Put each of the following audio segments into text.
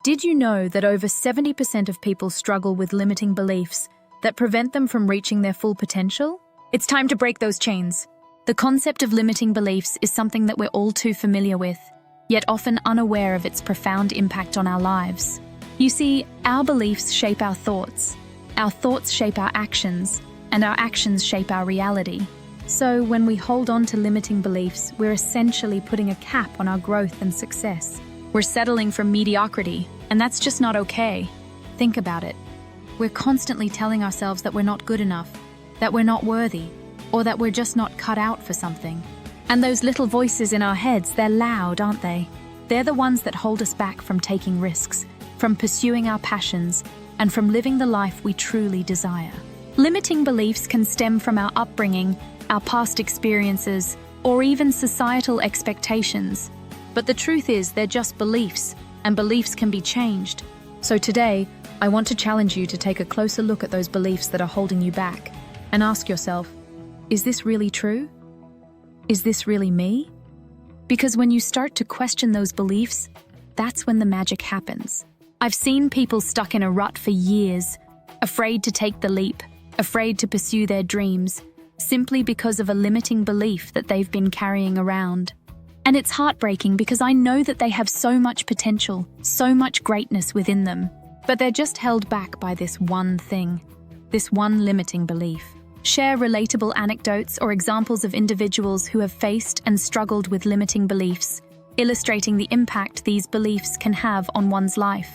Did you know that over 70% of people struggle with limiting beliefs that prevent them from reaching their full potential? It's time to break those chains. The concept of limiting beliefs is something that we're all too familiar with, yet often unaware of its profound impact on our lives. You see, our beliefs shape our thoughts shape our actions, and our actions shape our reality. So when we hold on to limiting beliefs, we're essentially putting a cap on our growth and success. We're settling for mediocrity, and that's just not okay. Think about it. We're constantly telling ourselves that we're not good enough, that we're not worthy, or that we're just not cut out for something. And those little voices in our heads, they're loud, aren't they? They're the ones that hold us back from taking risks, from pursuing our passions, and from living the life we truly desire. Limiting beliefs can stem from our upbringing, our past experiences, or even societal expectations. But the truth is, they're just beliefs, and beliefs can be changed. So today, I want to challenge you to take a closer look at those beliefs that are holding you back, and ask yourself, is this really true? Is this really me? Because when you start to question those beliefs, that's when the magic happens. I've seen people stuck in a rut for years, afraid to take the leap, afraid to pursue their dreams, simply because of a limiting belief that they've been carrying around. And it's heartbreaking because I know that they have so much potential, so much greatness within them, but they're just held back by this one thing, this one limiting belief. Share relatable anecdotes or examples of individuals who have faced and struggled with limiting beliefs, illustrating the impact these beliefs can have on one's life.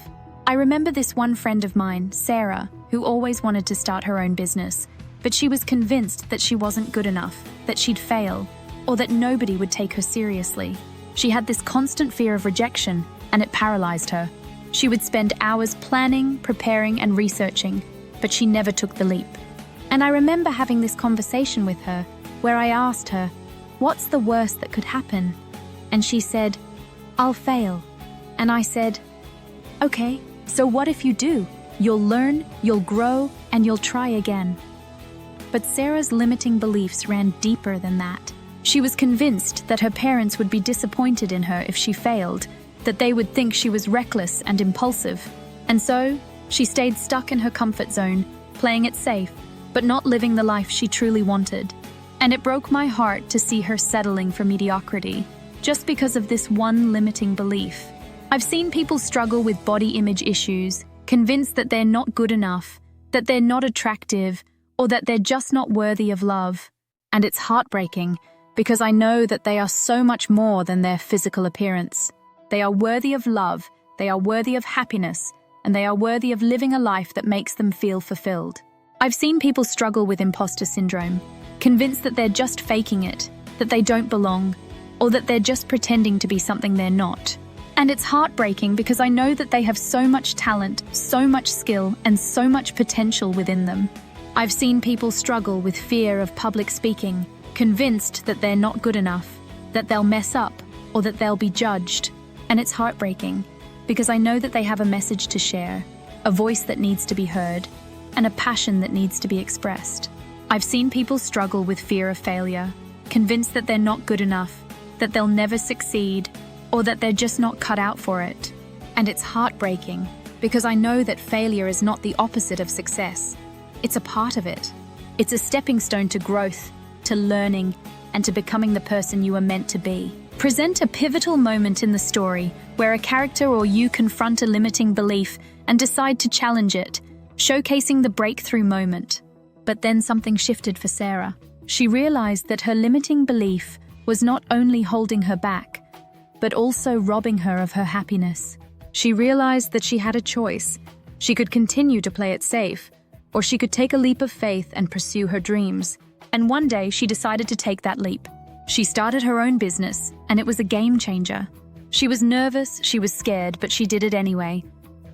I remember this one friend of mine, Sarah, who always wanted to start her own business, but she was convinced that she wasn't good enough, that she'd fail, or that nobody would take her seriously. She had this constant fear of rejection, and it paralyzed her. She would spend hours planning, preparing, and researching, but she never took the leap. And I remember having this conversation with her, where I asked her, "What's the worst that could happen?" And she said, "I'll fail." And I said, "Okay, so what if you do? You'll learn, you'll grow, and you'll try again." But Sarah's limiting beliefs ran deeper than that. She was convinced that her parents would be disappointed in her if she failed, that they would think she was reckless and impulsive. And so, she stayed stuck in her comfort zone, playing it safe, but not living the life she truly wanted. And it broke my heart to see her settling for mediocrity, just because of this one limiting belief. I've seen people struggle with body image issues, convinced that they're not good enough, that they're not attractive, or that they're just not worthy of love. And it's heartbreaking, because I know that they are so much more than their physical appearance. They are worthy of love, they are worthy of happiness, and they are worthy of living a life that makes them feel fulfilled. I've seen people struggle with imposter syndrome, convinced that they're just faking it, that they don't belong, or that they're just pretending to be something they're not. And it's heartbreaking because I know that they have so much talent, so much skill, and so much potential within them. I've seen people struggle with fear of public speaking, convinced that they're not good enough, that they'll mess up, or that they'll be judged. And it's heartbreaking because I know that they have a message to share, a voice that needs to be heard, and a passion that needs to be expressed. I've seen people struggle with fear of failure, convinced that they're not good enough, that they'll never succeed, or that they're just not cut out for it. And it's heartbreaking because I know that failure is not the opposite of success. It's a part of it. It's a stepping stone to growth, to learning, and to becoming the person you are meant to be. Present a pivotal moment in the story where a character or you confront a limiting belief and decide to challenge it, showcasing the breakthrough moment. But then something shifted for Sarah. She realized that her limiting belief was not only holding her back, but also robbing her of her happiness. She realized that she had a choice. She could continue to play it safe, or she could take a leap of faith and pursue her dreams. And one day, she decided to take that leap. She started her own business, and it was a game changer. She was nervous, she was scared, but she did it anyway.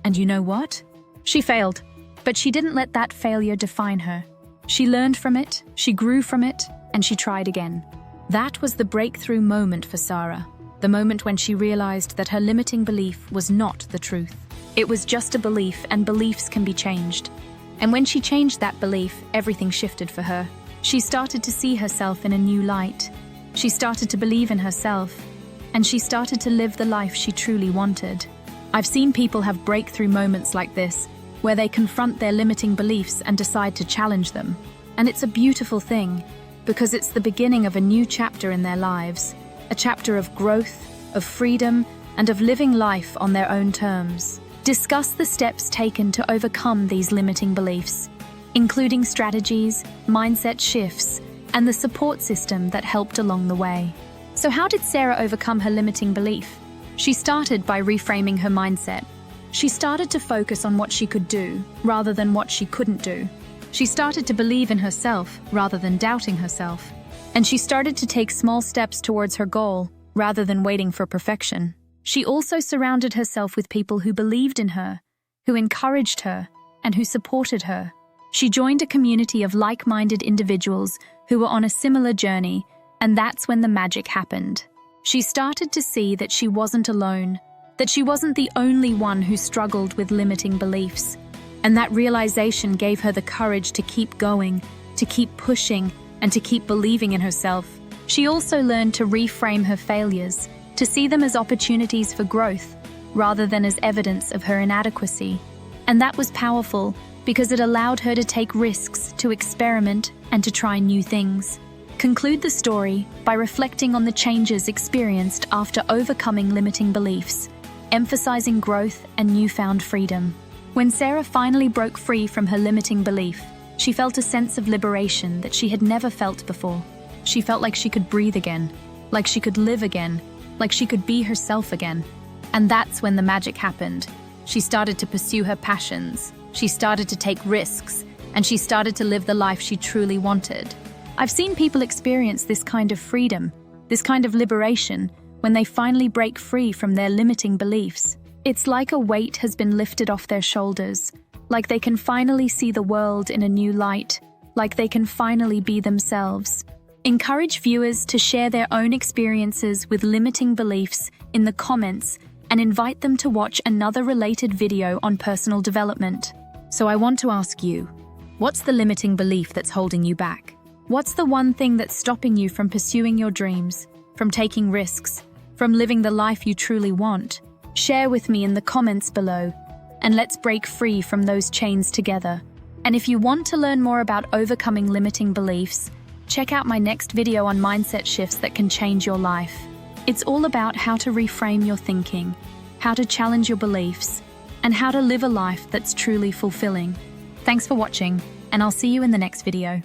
And you know what? She failed, but she didn't let that failure define her. She learned from it, she grew from it, and she tried again. That was the breakthrough moment for Sarah, the moment when she realized that her limiting belief was not the truth. It was just a belief, and beliefs can be changed. And when she changed that belief, everything shifted for her. She started to see herself in a new light. She started to believe in herself, and she started to live the life she truly wanted. I've seen people have breakthrough moments like this, where they confront their limiting beliefs and decide to challenge them. And it's a beautiful thing, because it's the beginning of a new chapter in their lives, a chapter of growth, of freedom, and of living life on their own terms. Discuss the steps taken to overcome these limiting beliefs, including strategies, mindset shifts, and the support system that helped along the way. So how did Sarah overcome her limiting belief? She started by reframing her mindset. She started to focus on what she could do, rather than what she couldn't do. She started to believe in herself, rather than doubting herself. And she started to take small steps towards her goal, rather than waiting for perfection. She also surrounded herself with people who believed in her, who encouraged her, and who supported her. She joined a community of like-minded individuals who were on a similar journey, and that's when the magic happened. She started to see that she wasn't alone, that she wasn't the only one who struggled with limiting beliefs. And that realization gave her the courage to keep going, to keep pushing, and to keep believing in herself. She also learned to reframe her failures, to see them as opportunities for growth, rather than as evidence of her inadequacy. And that was powerful, because it allowed her to take risks, to experiment, and to try new things. Conclude the story by reflecting on the changes experienced after overcoming limiting beliefs, emphasizing growth and newfound freedom. When Sarah finally broke free from her limiting belief, she felt a sense of liberation that she had never felt before. She felt like she could breathe again, like she could live again, like she could be herself again. And that's when the magic happened. She started to pursue her passions, she started to take risks, and she started to live the life she truly wanted. I've seen people experience this kind of freedom, this kind of liberation, when they finally break free from their limiting beliefs. It's like a weight has been lifted off their shoulders, like they can finally see the world in a new light, like they can finally be themselves. Encourage viewers to share their own experiences with limiting beliefs in the comments and invite them to watch another related video on personal development. So I want to ask you, what's the limiting belief that's holding you back? What's the one thing that's stopping you from pursuing your dreams, from taking risks, from living the life you truly want? Share with me in the comments below, and let's break free from those chains together. And if you want to learn more about overcoming limiting beliefs, check out my next video on mindset shifts that can change your life. It's all about how to reframe your thinking, how to challenge your beliefs, and how to live a life that's truly fulfilling. Thanks for watching, and I'll see you in the next video.